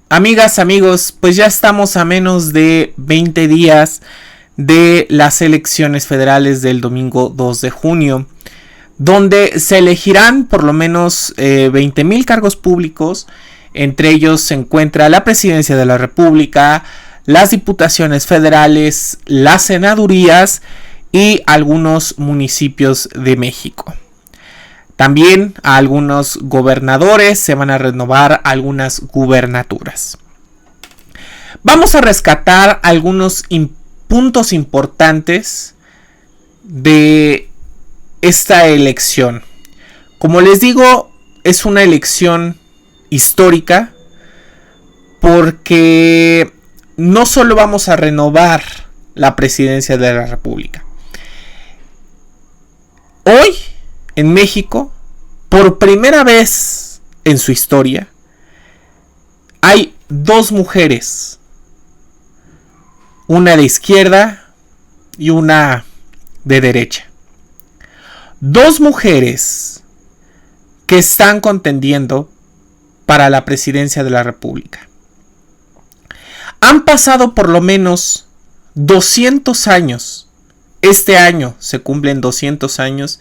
Amigas, amigos, pues ya estamos a menos de 20 días de las elecciones federales del domingo 2 de junio, donde se elegirán por lo menos 20,000 cargos públicos. Entre ellos se encuentra la presidencia de la República, las diputaciones federales, las senadurías y algunos municipios de México. También a algunos gobernadores se van a renovar algunas gubernaturas. Vamos a rescatar algunos puntos importantes de esta elección. Como les digo, es una elección histórica porque no solo vamos a renovar la presidencia de la República. Hoy, en México, por primera vez en su historia, hay dos mujeres, una de izquierda y una de derecha. Dos mujeres que están contendiendo para la presidencia de la República. Han pasado por lo menos 200 años. Este año se cumplen 200 años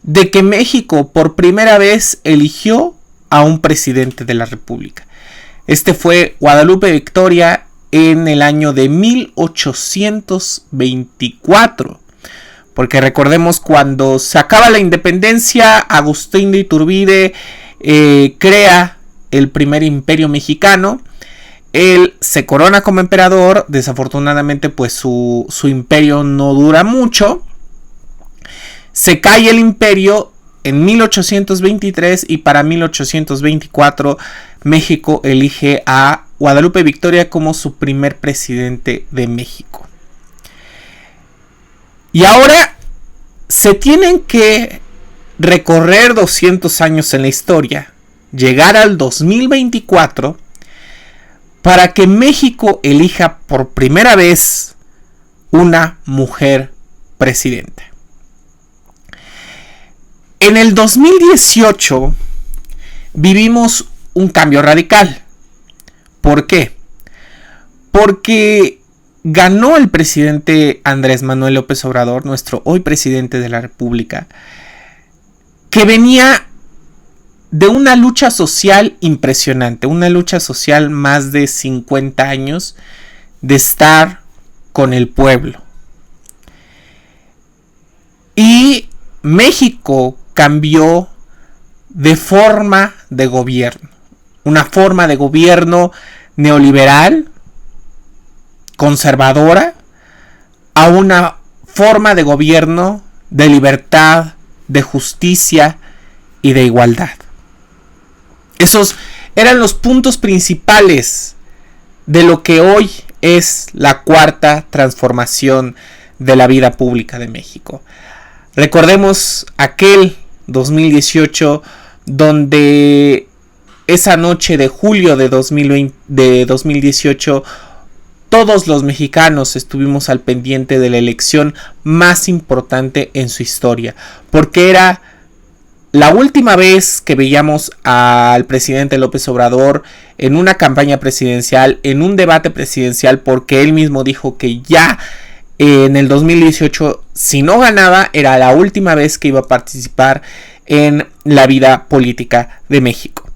de que México por primera vez eligió a un presidente de la República. Este fue Guadalupe Victoria en el año de 1824. Porque recordemos, cuando se acaba la independencia, Agustín de Iturbide crea el primer imperio mexicano. Él se corona como emperador. Desafortunadamente, pues su imperio no dura mucho. Se cae el imperio en 1823 y para 1824 México elige a Guadalupe Victoria como su primer presidente de México. Y ahora se tienen que recorrer 200 años en la historia, llegar al 2024 para que México elija por primera vez una mujer presidenta. En el 2018 vivimos un cambio radical. ¿Por qué? Porque ganó el presidente Andrés Manuel López Obrador, nuestro hoy presidente de la República, que venía de una lucha social impresionante, una lucha social más de 50 años de estar con el pueblo. Y México cambió de forma de gobierno, una forma de gobierno neoliberal, conservadora, a una forma de gobierno de libertad, de justicia y de igualdad. Esos eran los puntos principales de lo que hoy es la cuarta transformación de la vida pública de México. Recordemos aquel 2018 donde esa noche de julio de 2018 todos los mexicanos estuvimos al pendiente de la elección más importante en su historia, porque era la última vez que veíamos al presidente López Obrador en una campaña presidencial, en un debate presidencial, porque él mismo dijo que ya en el 2018, si no ganaba, era la última vez que iba a participar en la vida política de México.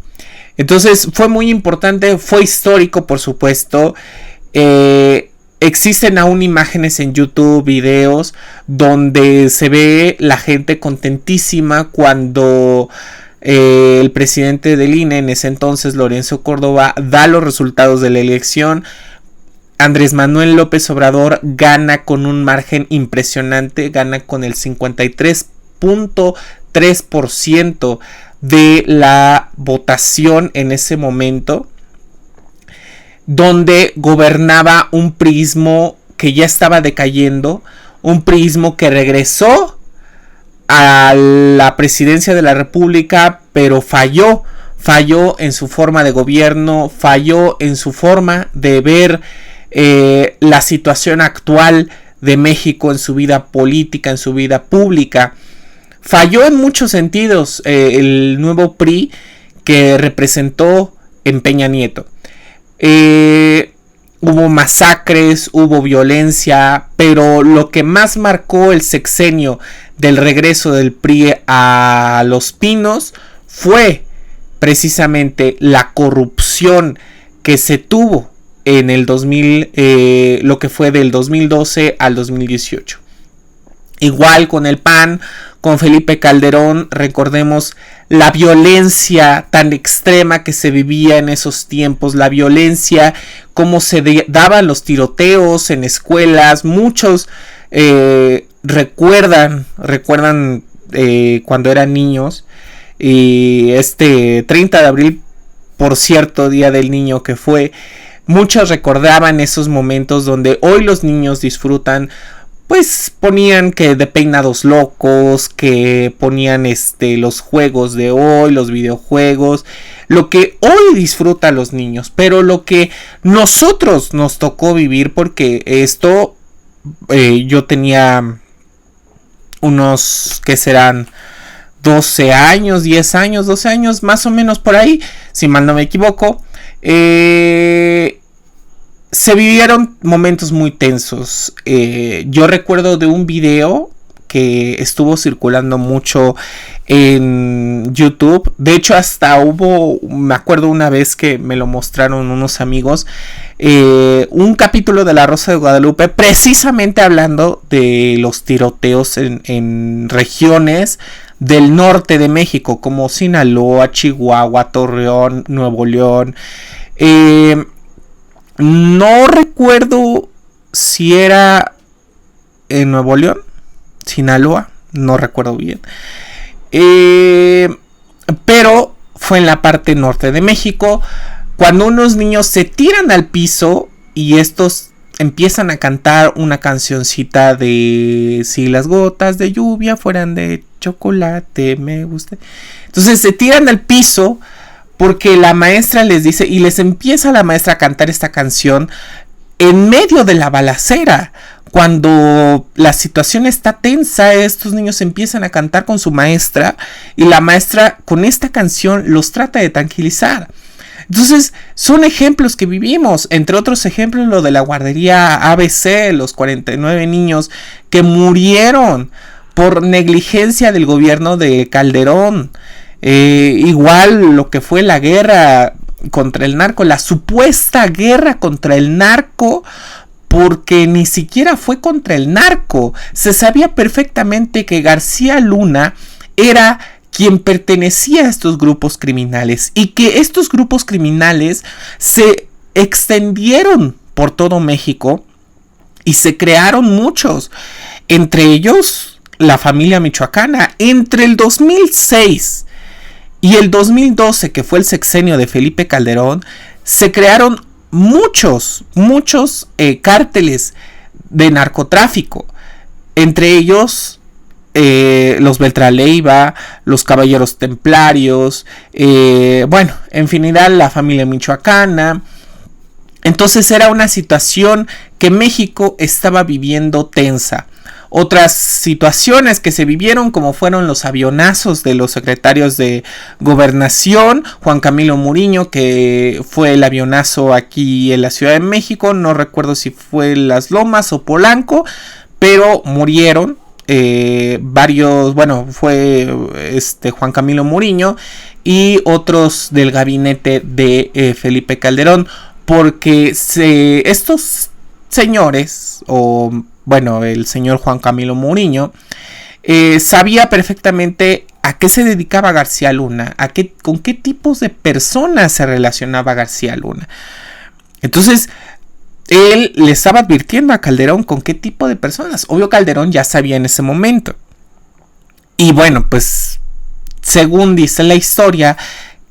Entonces fue muy importante, fue histórico, por supuesto. Existen aún imágenes en YouTube, videos, donde se ve la gente contentísima cuando el presidente del INE, en ese entonces Lorenzo Córdoba, da los resultados de la elección. Andrés Manuel López Obrador gana con un margen impresionante, gana con el 53.3% de la votación en ese momento, donde gobernaba un priismo que ya estaba decayendo, un priismo que regresó a la presidencia de la República, pero falló en su forma de gobierno, falló en su forma de ver la situación actual de México en su vida política, en su vida pública. Falló en muchos sentidos el nuevo PRI, que representó en Peña Nieto. Hubo masacres, hubo violencia, pero lo que más marcó el sexenio del regreso del PRI a Los Pinos fue precisamente la corrupción que se tuvo en el 2000, lo que fue del 2012 al 2018. Igual con el PAN, con Felipe Calderón, recordemos la violencia tan extrema que se vivía en esos tiempos, la violencia, cómo se daban los tiroteos en escuelas. Muchos recuerdan cuando eran niños, y este 30 de abril, por cierto, Día del Niño que fue, muchos recordaban esos momentos donde hoy los niños disfrutan. Pues ponían que de Peinados Locos, que ponían los juegos de hoy, los videojuegos, lo que hoy disfrutan los niños, pero lo que nosotros nos tocó vivir, porque esto yo tenía unos, que serán 12 años, 10 años, 12 años, más o menos por ahí, si mal no me equivoco. Se vivieron momentos muy tensos. Yo recuerdo de un video que estuvo circulando mucho en YouTube. De hecho, hasta me acuerdo una vez que me lo mostraron unos amigos, un capítulo de La Rosa de Guadalupe, precisamente hablando de los tiroteos en regiones del norte de México, como Sinaloa, Chihuahua, Torreón, Nuevo León. No recuerdo si era en Nuevo León, Sinaloa, no recuerdo bien. Pero fue en la parte norte de México, cuando unos niños se tiran al piso y estos empiezan a cantar una cancioncita de si las gotas de lluvia fueran de chocolate, me gusta. Entonces se tiran al piso porque la maestra les dice, y les empieza la maestra a cantar esta canción en medio de la balacera. Cuando la situación está tensa, estos niños empiezan a cantar con su maestra, y la maestra con esta canción los trata de tranquilizar. Entonces son ejemplos que vivimos, entre otros ejemplos lo de la guardería ABC, los 49 niños que murieron por negligencia del gobierno de Calderón. Igual lo que fue la guerra contra el narco, la supuesta guerra contra el narco, porque ni siquiera fue contra el narco. Se sabía perfectamente que García Luna era quien pertenecía a estos grupos criminales, y que estos grupos criminales se extendieron por todo México y se crearon muchos, entre ellos la familia michoacana. Entre el 2006 y el 2012, que fue el sexenio de Felipe Calderón, se crearon muchos cárteles de narcotráfico. Entre ellos los Beltrán Leiva, los Caballeros Templarios, bueno, infinidad, la familia michoacana. Entonces era una situación que México estaba viviendo tensa. Otras situaciones que se vivieron, como fueron los avionazos de los secretarios de Gobernación, Juan Camilo Muriño, que fue el avionazo aquí en la Ciudad de México, no recuerdo si fue Las Lomas o Polanco, pero murieron varios, bueno, fue Juan Camilo Muriño y otros del gabinete de Felipe Calderón, porque estos señores, o bueno, el señor Juan Camilo Muriño, sabía perfectamente a qué se dedicaba García Luna, con qué tipos de personas se relacionaba García Luna. Entonces, él le estaba advirtiendo a Calderón con qué tipo de personas. Obvio, Calderón ya sabía en ese momento. Y bueno, pues, según dice la historia,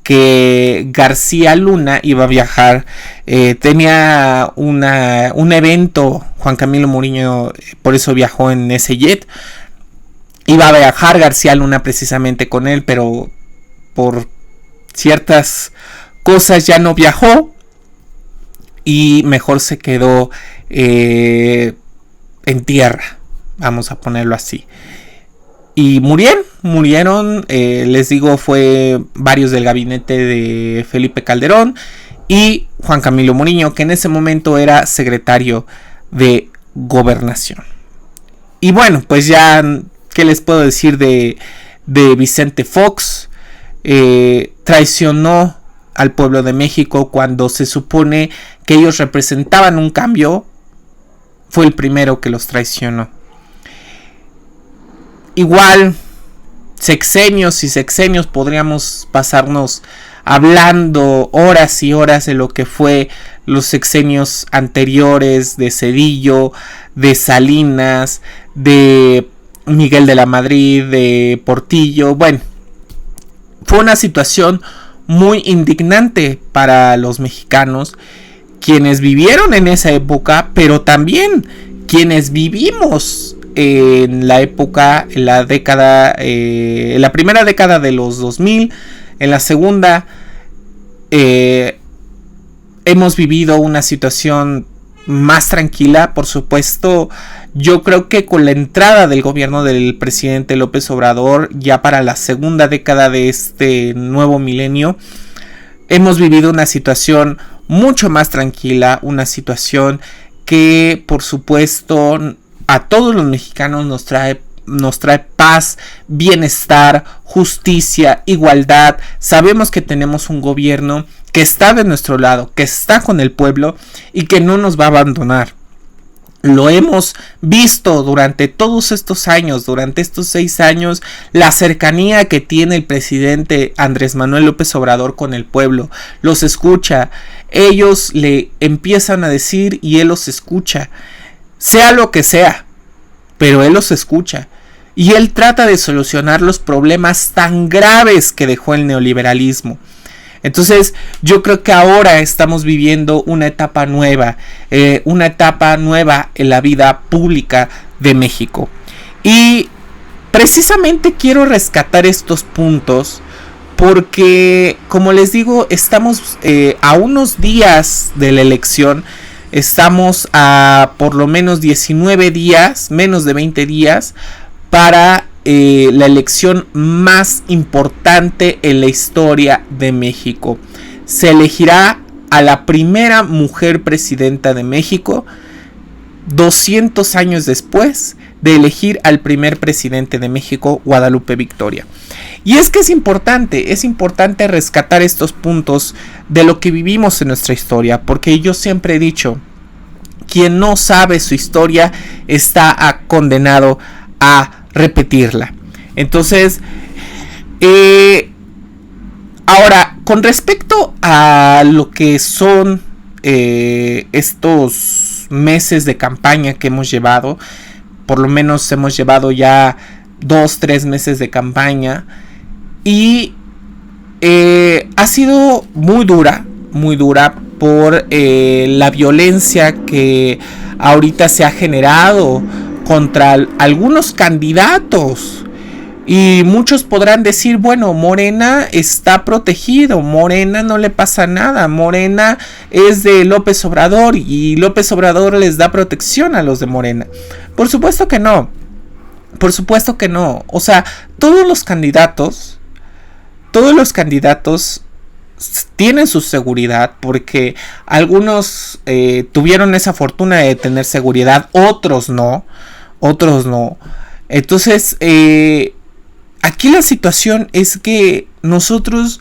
que García Luna iba a viajar, tenía un evento, Juan Camilo Muriño, por eso viajó en ese jet. Iba a viajar García Luna precisamente con él, pero por ciertas cosas ya no viajó y mejor se quedó en tierra, vamos a ponerlo así. y murieron, les digo, fue varios del gabinete de Felipe Calderón y Juan Camilo Muriño, que en ese momento era secretario de Gobernación. Y bueno, pues ya, ¿qué les puedo decir de Vicente Fox? Traicionó al pueblo de México cuando se supone que ellos representaban un cambio. Fue el primero que los traicionó. Igual, sexenios y sexenios, podríamos pasarnos hablando horas y horas de lo que fue los sexenios anteriores de Zedillo, de Salinas, de Miguel de la Madrid, de Portillo. Bueno, fue una situación muy indignante para los mexicanos, quienes vivieron en esa época, pero también quienes vivimos en la época, en la primera década de los 2000, en la segunda, hemos vivido una situación más tranquila. Por supuesto, yo creo que con la entrada del gobierno del presidente López Obrador, ya para la segunda década de este nuevo milenio, hemos vivido una situación mucho más tranquila, una situación que por supuesto a todos los mexicanos nos trae paz, bienestar, justicia, igualdad. Sabemos que tenemos un gobierno que está de nuestro lado, que está con el pueblo y que no nos va a abandonar. Lo hemos visto durante todos estos años, durante estos 6 años, la cercanía que tiene el presidente Andrés Manuel López Obrador con el pueblo. Los escucha, ellos le empiezan a decir y él los escucha, sea lo que sea, pero él los escucha. Y él trata de solucionar los problemas tan graves que dejó el neoliberalismo. Entonces yo creo que ahora estamos viviendo una etapa nueva en la vida pública de México. Y precisamente quiero rescatar estos puntos porque, como les digo, estamos a unos días de la elección. Estamos a por lo menos 19 días, menos de 20 días, para la elección más importante en la historia de México. Se elegirá a la primera mujer presidenta de México 200 años después de elegir al primer presidente de México, Guadalupe Victoria. Y es que es importante rescatar estos puntos de lo que vivimos en nuestra historia, porque yo siempre he dicho, quien no sabe su historia está condenado a repetirla. Entonces, ahora, con respecto a lo que son estos meses de campaña que hemos llevado, por lo menos hemos llevado ya 2-3 meses de campaña y ha sido muy dura por la violencia que ahorita se ha generado contra algunos candidatos. Y muchos podrán decir, bueno, Morena está protegido, Morena no le pasa nada, Morena es de López Obrador y López Obrador les da protección a los de Morena. Por supuesto que no, o sea, todos los candidatos tienen su seguridad, porque algunos tuvieron esa fortuna de tener seguridad, otros no. Entonces, aquí la situación es que nosotros,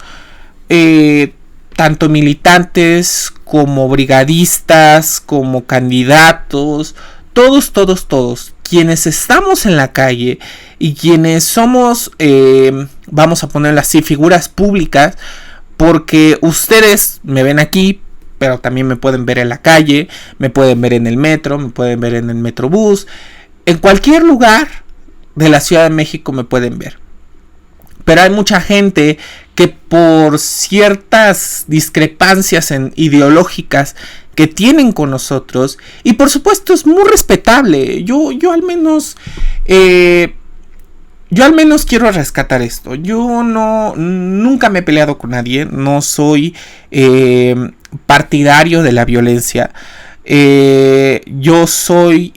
tanto militantes como brigadistas, como candidatos, todos, quienes estamos en la calle y quienes somos, vamos a ponerlo así, figuras públicas, porque ustedes me ven aquí, pero también me pueden ver en la calle, me pueden ver en el metro, me pueden ver en el metrobús, en cualquier lugar de la Ciudad de México me pueden ver. Pero hay mucha gente que por ciertas discrepancias ideológicas que tienen con nosotros, y por supuesto es muy respetable, yo al menos quiero rescatar esto. Yo nunca me he peleado con nadie, no soy partidario de la violencia. Yo soy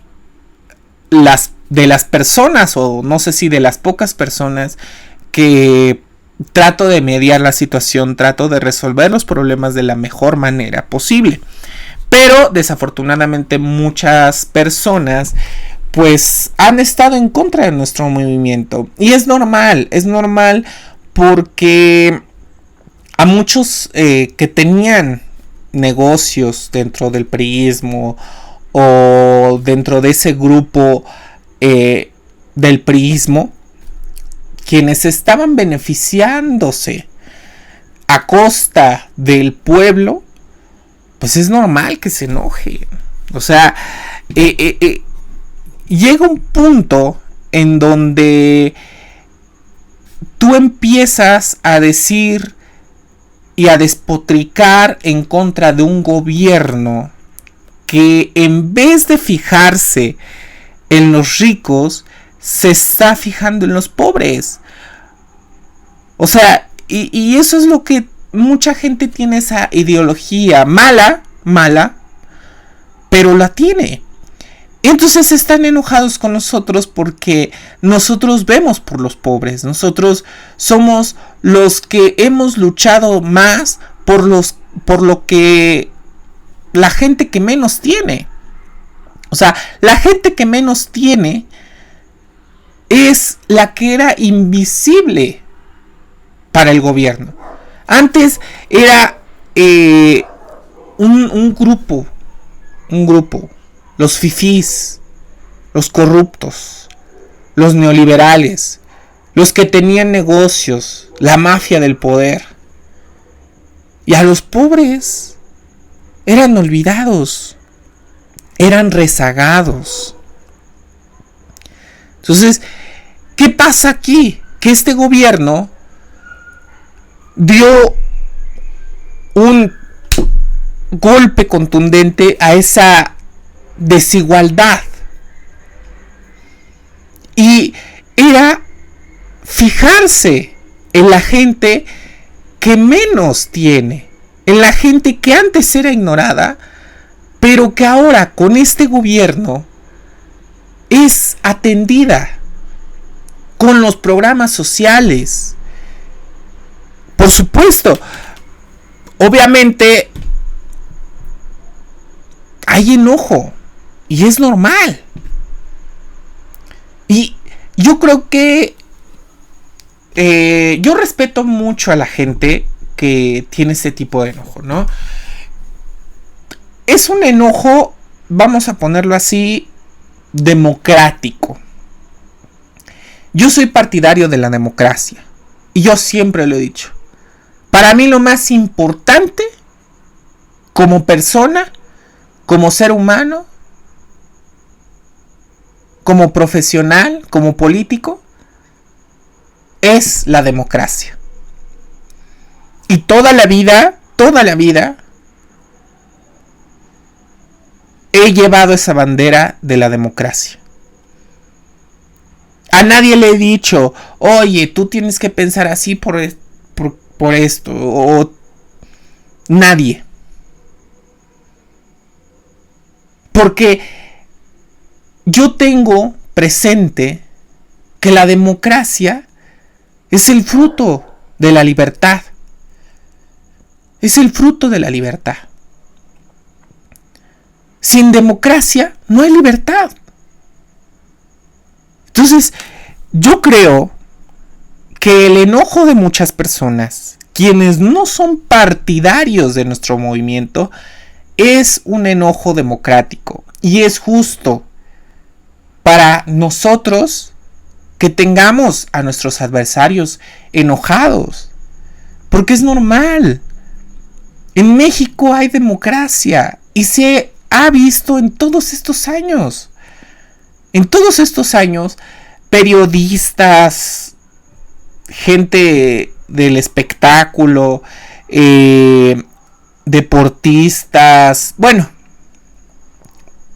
las de las personas, o no sé si de las pocas personas, que trato de mediar la situación, trato de resolver los problemas de la mejor manera posible. Pero desafortunadamente muchas personas pues han estado en contra de nuestro movimiento. Y es normal porque a muchos que tenían negocios dentro del priismo o dentro de ese grupo del priismo, quienes estaban beneficiándose a costa del pueblo, pues es normal que se enojen. O sea, llega un punto en donde tú empiezas a decir y a despotricar en contra de un gobierno que, en vez de fijarse en los ricos, se está fijando en los pobres. O sea, y eso es lo que mucha gente tiene, esa ideología mala, pero la tiene. Entonces están enojados con nosotros porque nosotros vemos por los pobres. Nosotros somos los que hemos luchado más por lo que la gente que menos tiene. O sea, la gente que menos tiene es la que era invisible para el gobierno. Antes era un grupo, los fifís, los corruptos, los neoliberales, los que tenían negocios, la mafia del poder. Y a los pobres eran olvidados, eran rezagados. Entonces, ¿qué pasa aquí? Que este gobierno dio un golpe contundente a esa desigualdad. Y era fijarse en la gente que menos tiene, en la gente que antes era ignorada, pero que ahora con este gobierno es atendida con los programas sociales. Por supuesto, obviamente hay enojo y es normal. Y yo creo que yo respeto mucho a la gente que tiene ese tipo de enojo, ¿no? Es un enojo, vamos a ponerlo así, democrático. Yo soy partidario de la democracia y yo siempre lo he dicho. Para mí lo más importante como persona, como ser humano, como profesional, como político, es la democracia. Y toda la vida, he llevado esa bandera de la democracia. A nadie le he dicho, oye, tú tienes que pensar así por esto, o nadie. Porque yo tengo presente que la democracia es el fruto de la libertad. Es el fruto de la libertad. Sin democracia no hay libertad. Entonces, yo creo que el enojo de muchas personas, quienes no son partidarios de nuestro movimiento, es un enojo democrático. Y es justo para nosotros que tengamos a nuestros adversarios enojados. Porque es normal. En México hay democracia y se ha visto en todos estos años. En todos estos años, periodistas, gente del espectáculo, deportistas, bueno,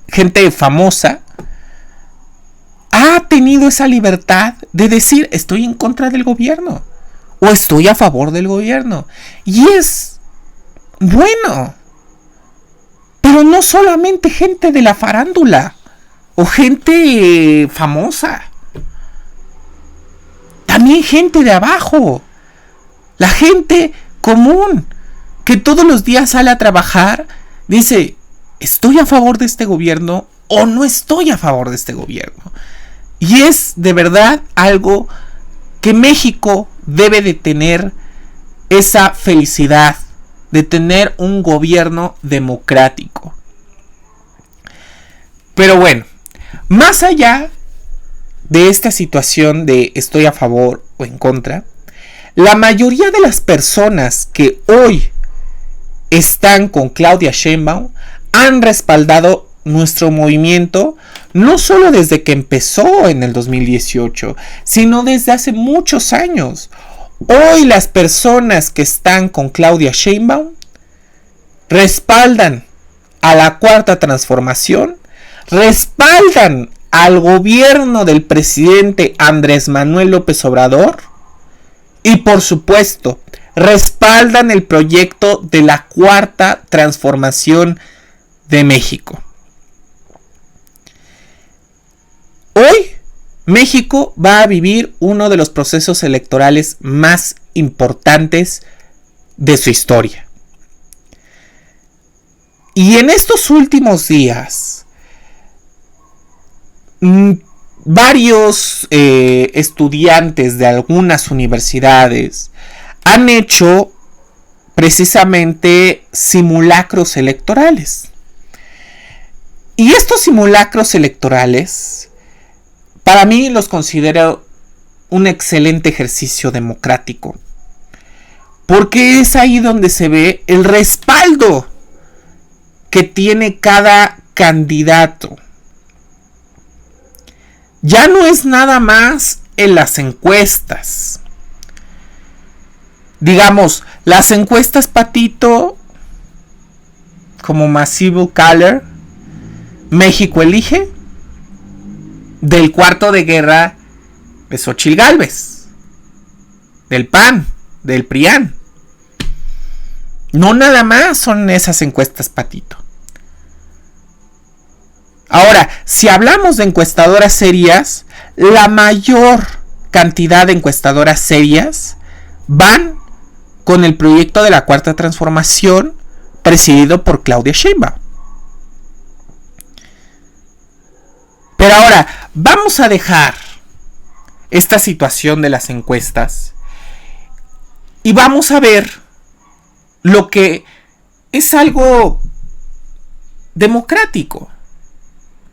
gente famosa, ha tenido esa libertad de decir estoy en contra del gobierno o estoy a favor del gobierno. Y es bueno. Pero no solamente gente de la farándula. o gente famosa. También gente de abajo. La gente común que todos los días sale a trabajar, dice, ¿estoy a favor de este gobierno o no estoy a favor de este gobierno? Y es de verdad algo que México debe de tener, esa felicidad de tener un gobierno democrático. Pero bueno, más allá de esta situación de estoy a favor o en contra, la mayoría de las personas que hoy están con Claudia Sheinbaum han respaldado nuestro movimiento, no solo desde que empezó en el 2018, sino desde hace muchos años. Hoy las personas que están con Claudia Sheinbaum respaldan a la Cuarta Transformación, respaldan al gobierno del presidente Andrés Manuel López Obrador y, por supuesto, respaldan el proyecto de la Cuarta Transformación de México. Hoy México va a vivir uno de los procesos electorales más importantes de su historia. Y en estos últimos días, varios estudiantes de algunas universidades han hecho precisamente simulacros electorales. Y estos simulacros electorales, para mí los considero un excelente ejercicio democrático, porque es ahí donde se ve el respaldo que tiene cada candidato. Ya no es nada más en las encuestas. Digamos, las encuestas Patito, como Massive Caller, México Elige, del Cuarto de Guerra de Xóchitl Gálvez, del PAN, del PRIAN. No nada más son esas encuestas Patito. Ahora, si hablamos de encuestadoras serias, la mayor cantidad de encuestadoras serias van con el proyecto de la Cuarta Transformación presidido por Claudia Sheinbaum. Pero ahora, vamos a dejar esta situación de las encuestas y vamos a ver lo que es algo democrático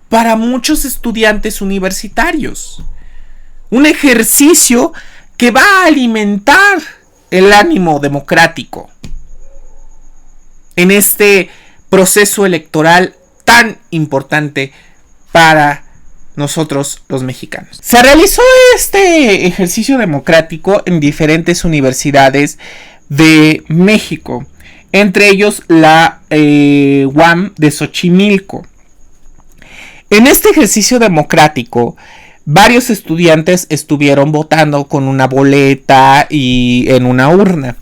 para muchos estudiantes universitarios. Un ejercicio que va a alimentar el ánimo democrático en este proceso electoral tan importante para nosotros los mexicanos. Se realizó este ejercicio democrático en diferentes universidades de México, entre ellos la UAM de Xochimilco. En este ejercicio democrático, varios estudiantes estuvieron votando con una boleta y en una urna.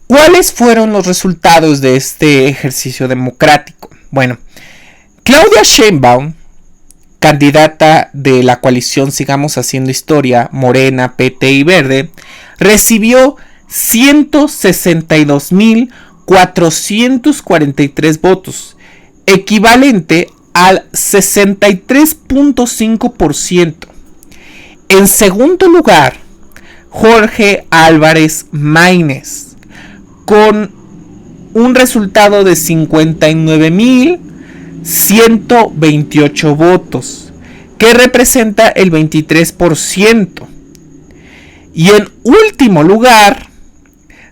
¿Cuáles fueron los resultados de este ejercicio democrático? Bueno, Claudia Sheinbaum, candidata de la coalición Sigamos Haciendo Historia, Morena, PT y Verde, recibió 162,443 votos, equivalente al 63.5%. En segundo lugar, Jorge Álvarez Maínez, con un resultado de 59,128 votos, que representa el 23%. Y en último lugar,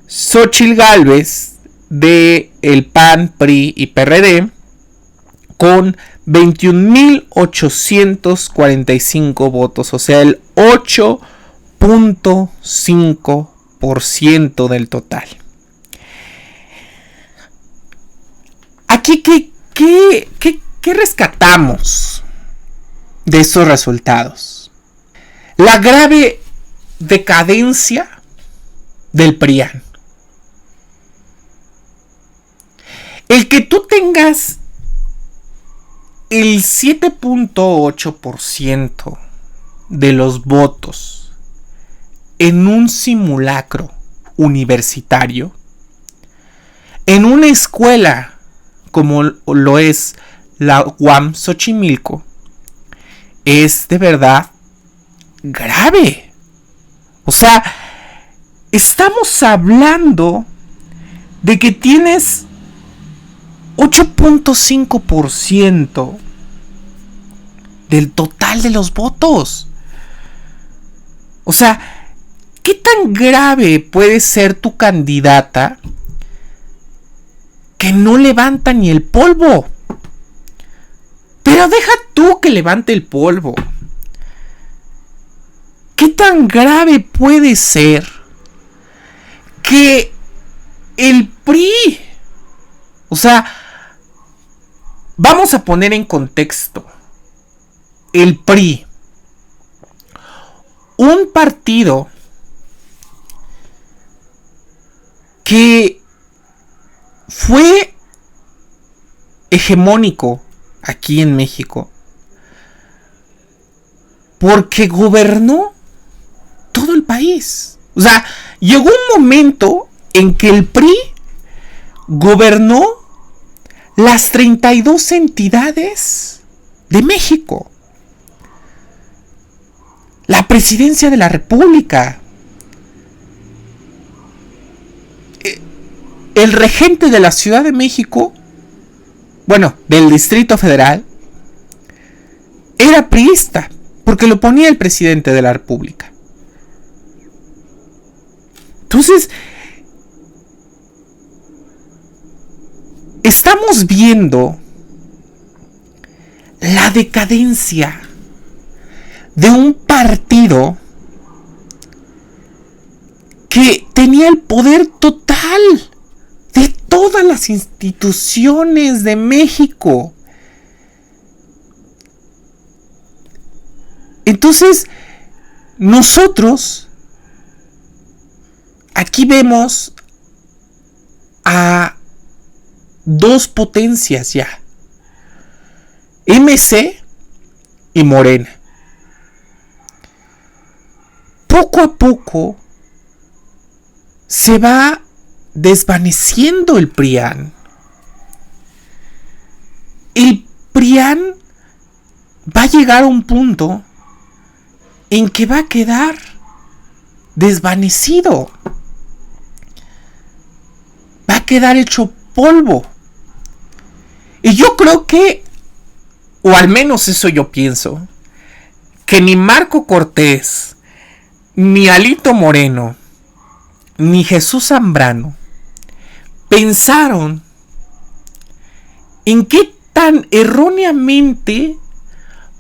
Xóchitl Gálvez, de el PAN, PRI y PRD, con 21,845 votos, o sea, el 8.5% del total. Aquí, ¿qué rescatamos de estos resultados? La grave decadencia del PRIAN. El que tú tengas el 7.8% de los votos en un simulacro universitario, en una escuela como lo es la UAM Xochimilco, es de verdad grave. O sea, estamos hablando de que tienes 8.5% del total de los votos. O sea, ¿qué tan grave puede ser tu candidata que no levanta ni el polvo? Pero deja tú que levante el polvo. ¿Qué tan grave puede ser que el PRI, o sea, vamos a poner en contexto, el PRI, un partido que fue hegemónico aquí en México porque gobernó todo el país? O sea, llegó un momento en que el PRI gobernó las 32 entidades de México, la presidencia de la República, el regente de la Ciudad de México, bueno, del Distrito Federal, era priista, porque lo ponía el presidente de la República. Entonces, estamos viendo la decadencia de un partido que tenía el poder total de todas las instituciones de México. Entonces, nosotros aquí vemos a dos potencias ya, MC y Morena. Poco a poco se va desvaneciendo el PRIAN. El PRIAN va a llegar a un punto en que va a quedar desvanecido. Va a quedar hecho polvo. Y yo creo que, o al menos eso yo pienso, que ni Marco Cortés, ni Alito Moreno, ni Jesús Zambrano pensaron en qué tan erróneamente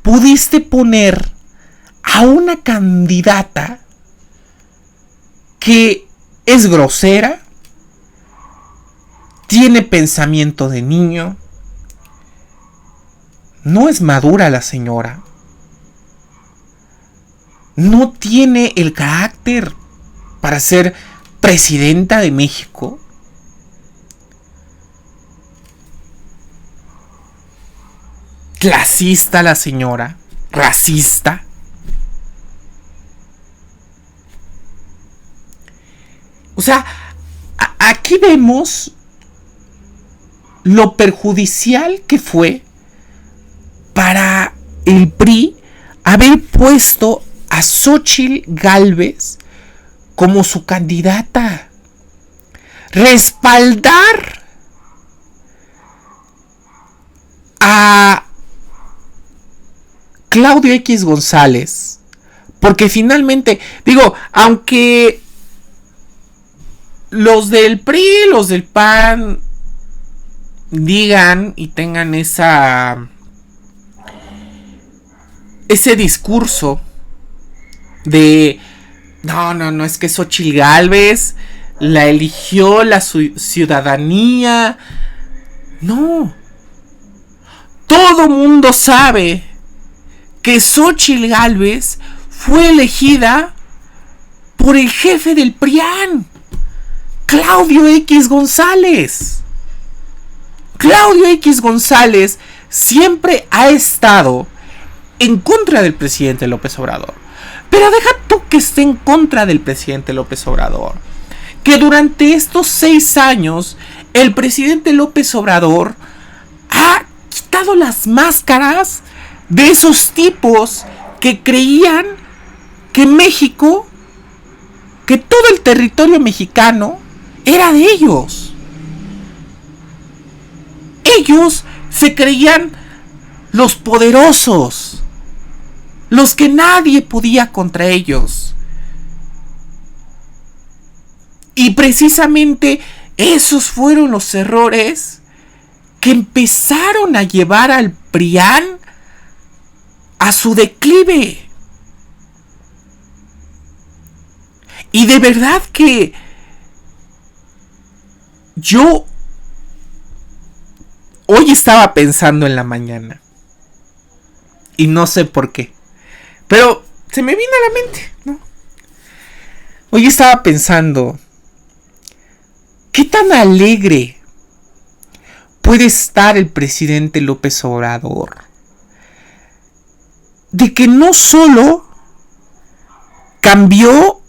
pudiste poner a una candidata que es grosera, tiene pensamiento de niño, no es madura la señora, no tiene el carácter para ser presidenta de México. Clasista la señora, racista. O sea, aquí vemos lo perjudicial que fue para el PRI haber puesto a Xóchitl Gálvez como su candidata. Respaldar a Claudio X González, porque finalmente, digo, aunque los del PRI, los del PAN digan y tengan ese discurso de no, es que Xóchitl Gálvez la eligió la ciudadanía. No. Todo mundo sabe que Xóchitl Gálvez fue elegida por el jefe del PRIAN, Claudio X González. Claudio X González siempre ha estado en contra del presidente López Obrador. Pero deja tú que esté en contra del presidente López Obrador, que durante estos 6 años el presidente López Obrador ha quitado las máscaras de esos tipos que creían que México, que todo el territorio mexicano era de ellos. Ellos se creían los poderosos, los que nadie podía contra ellos. Y precisamente esos fueron los errores que empezaron a llevar al PRIAN a su declive. Y de verdad que yo hoy estaba pensando en la mañana. Y no sé por qué. Pero se me vino a la mente, ¿no? Hoy estaba pensando, ¿qué tan alegre puede estar el presidente López Obrador de que no solo cambió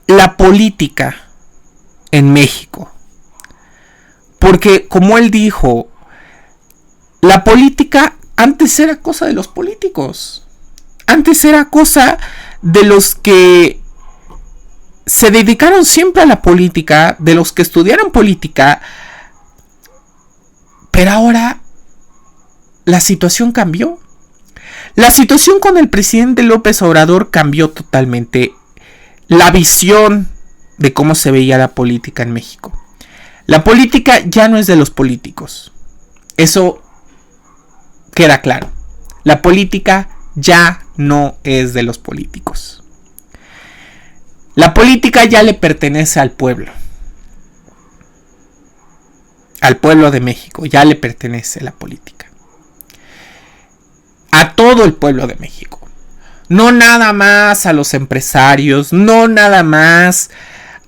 la política en México? Porque, como él dijo, la política antes era cosa de los políticos. Antes era cosa de los que se dedicaron siempre a la política, de los que estudiaron política. Pero ahora la situación cambió. La situación con el presidente López Obrador cambió totalmente la visión de cómo se veía la política en México. La política ya no es de los políticos. Eso queda claro. La política ya no es de los políticos. La política ya le pertenece al pueblo. Al pueblo de México ya le pertenece la política. A todo el pueblo de México. No nada más a los empresarios, no nada más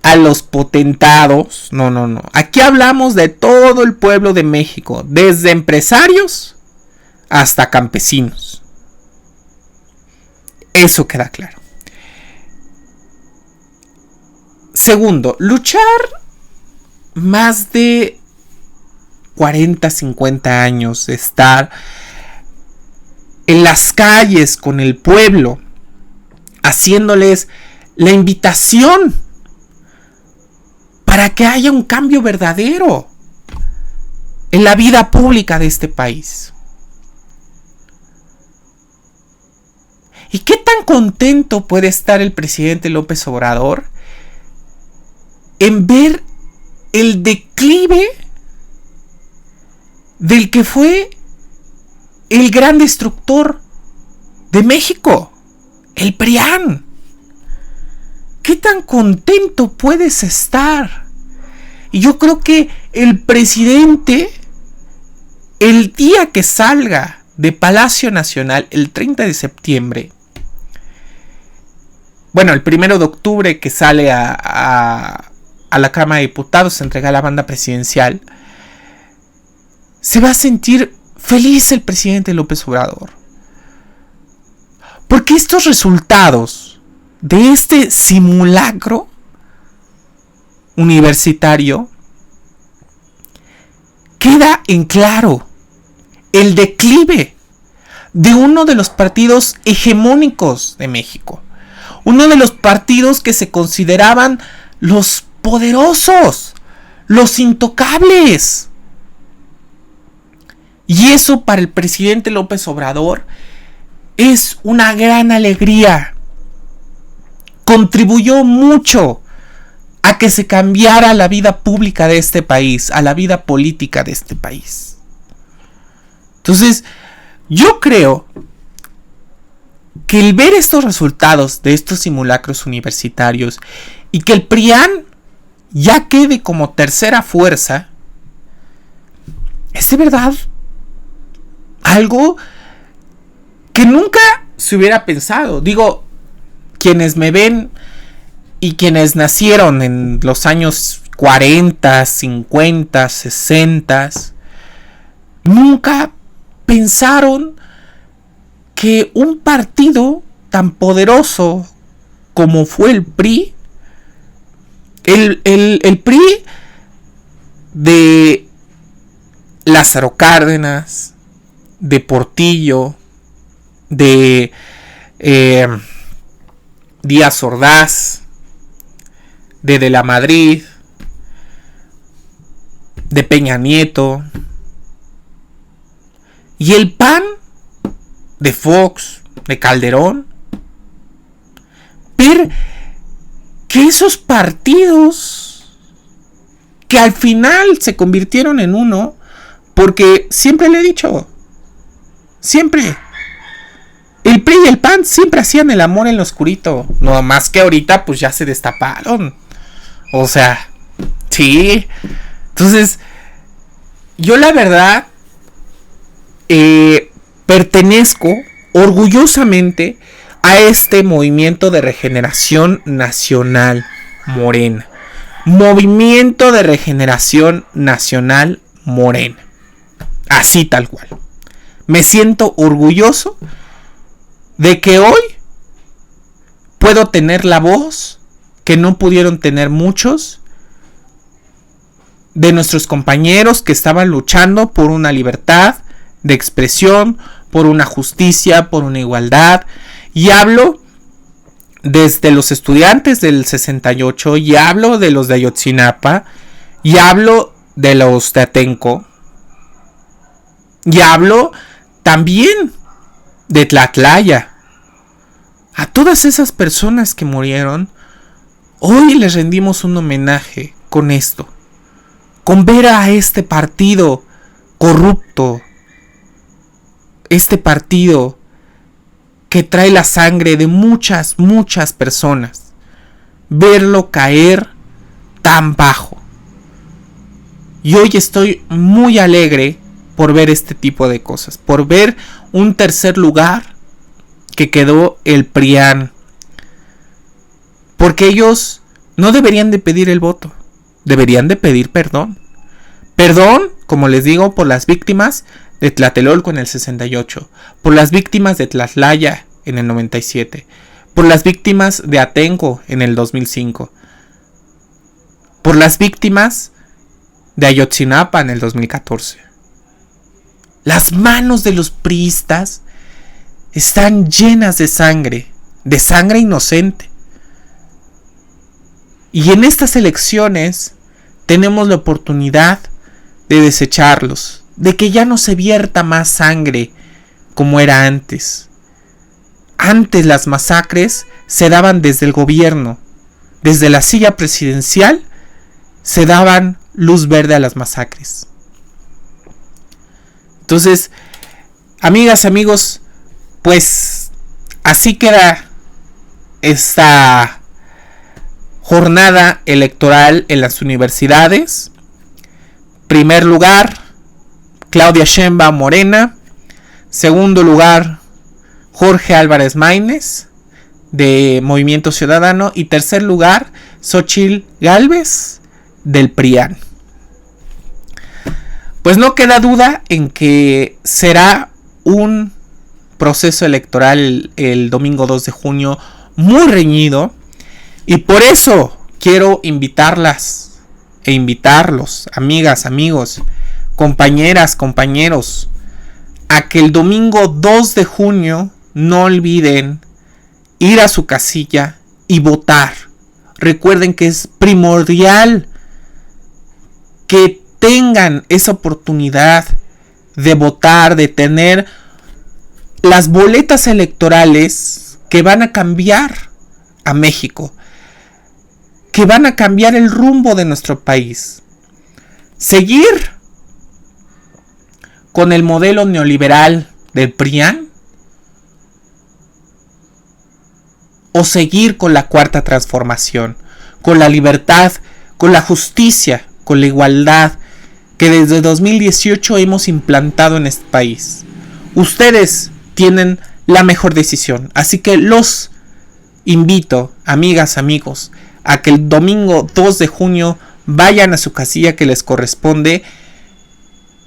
a los potentados. No. Aquí hablamos de todo el pueblo de México, desde empresarios hasta campesinos. Eso queda claro. Segundo, luchar más de 40, 50 años de estar en las calles con el pueblo, haciéndoles la invitación para que haya un cambio verdadero en la vida pública de este país. ¿Y qué tan contento puede estar el presidente López Obrador en ver el declive del que fue el gran destructor de México, el PRIAN? ¿Qué tan contento puedes estar? Y yo creo que el presidente, el día que salga de Palacio Nacional, el 30 de septiembre, bueno, el 1 de octubre que sale a la Cámara de Diputados, se entrega a la banda presidencial, se va a sentir feliz el presidente López Obrador. Porque estos resultados de este simulacro universitario queda en claro el declive de uno de los partidos hegemónicos de México. Uno de los partidos que se consideraban los poderosos, los intocables. Y eso para el presidente López Obrador es una gran alegría. Contribuyó mucho a que se cambiara la vida pública de este país, a la vida política de este país. Entonces, yo creo que el ver estos resultados de estos simulacros universitarios y que el PRIAN ya quede como tercera fuerza, es de verdad algo que nunca se hubiera pensado. Digo, quienes me ven y quienes nacieron en los años 40, 50, 60, nunca pensaron que un partido tan poderoso como fue el PRI, el PRI de Lázaro Cárdenas, de Portillo, de Díaz Ordaz, de la Madrid, de Peña Nieto, y el PAN de Fox, de Calderón, ver que esos partidos que al final se convirtieron en uno, porque siempre le he dicho, siempre el PRI y el PAN siempre hacían el amor en lo oscurito, no más que ahorita pues ya se destaparon, o sea, sí. Entonces yo la verdad pertenezco orgullosamente a este movimiento de regeneración nacional Morena. Movimiento de regeneración nacional Morena. Así tal cual. Me siento orgulloso de que hoy puedo tener la voz que no pudieron tener muchos de nuestros compañeros que estaban luchando por una libertad de expresión, por una justicia, por una igualdad. Y hablo desde los estudiantes del 68, y hablo de los de Ayotzinapa, y hablo de los de Atenco, y hablo también de Tlatlaya. A todas esas personas que murieron, hoy les rendimos un homenaje con esto, con ver a este partido corrupto, este partido que trae la sangre de muchas personas, verlo caer tan bajo. Y hoy estoy muy alegre por ver este tipo de cosas, por ver un tercer lugar que quedó el PRIAN, porque ellos no deberían de pedir el voto, deberían de pedir perdón. Perdón, como les digo, por las víctimas de Tlatelolco en el 68, por las víctimas de Tlatlaya en el 97, por las víctimas de Atenco en el 2005, por las víctimas de Ayotzinapa en el 2014. Las manos de los priistas están llenas de sangre inocente. Y en estas elecciones tenemos la oportunidad de desecharlos, de que ya no se vierta más sangre como era antes. Antes las masacres se daban desde el gobierno, desde la silla presidencial se daban luz verde a las masacres. Entonces, amigas, amigos, pues así queda esta jornada electoral en las universidades. Primer lugar, Claudia Sheinbaum, Morena. Segundo lugar, Jorge Álvarez Maínez, de Movimiento Ciudadano. Y tercer lugar, Xóchitl Gálvez, del PRIAN. Pues no queda duda en que será un proceso electoral el domingo 2 de junio muy reñido. Y por eso quiero invitarlas e invitarlos, amigas, amigos, compañeras, compañeros, a que el domingo 2 de junio no olviden ir a su casilla y votar. Recuerden que es primordial que tengan esa oportunidad de votar, de tener las boletas electorales que van a cambiar a México, que van a cambiar el rumbo de nuestro país. Seguir con el modelo neoliberal del PRIAN o seguir con la cuarta transformación, con la libertad, con la justicia, con la igualdad que desde 2018 hemos implantado en este país. Ustedes tienen la mejor decisión, así que los invito, amigas, amigos, a que el domingo 2 de junio vayan a su casilla que les corresponde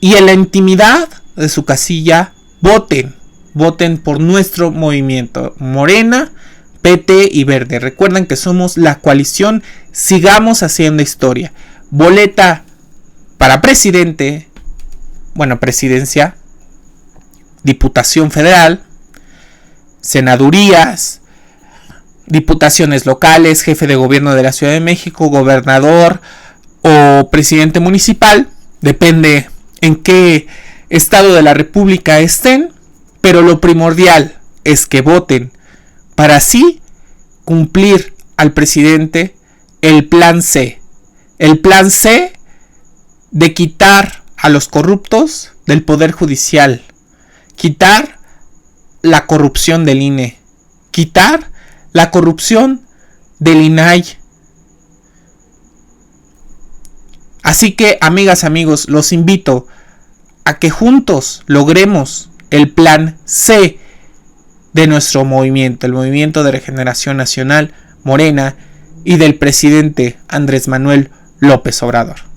y en la intimidad de su casilla voten por nuestro movimiento, Morena, PT y Verde. Recuerden que somos la coalición, sigamos haciendo historia. Boleta para presidente, presidencia, Diputación Federal, senadurías, diputaciones locales, jefe de gobierno de la Ciudad de México, gobernador o presidente municipal, depende en qué estado de la República estén, pero lo primordial es que voten para así cumplir al presidente el plan C de quitar a los corruptos del Poder Judicial, quitar la corrupción del INE, quitar la corrupción del INAI. Así que, amigas, amigos, los invito a que juntos logremos el plan C de nuestro movimiento, el Movimiento de Regeneración Nacional, Morena, y del presidente Andrés Manuel López Obrador.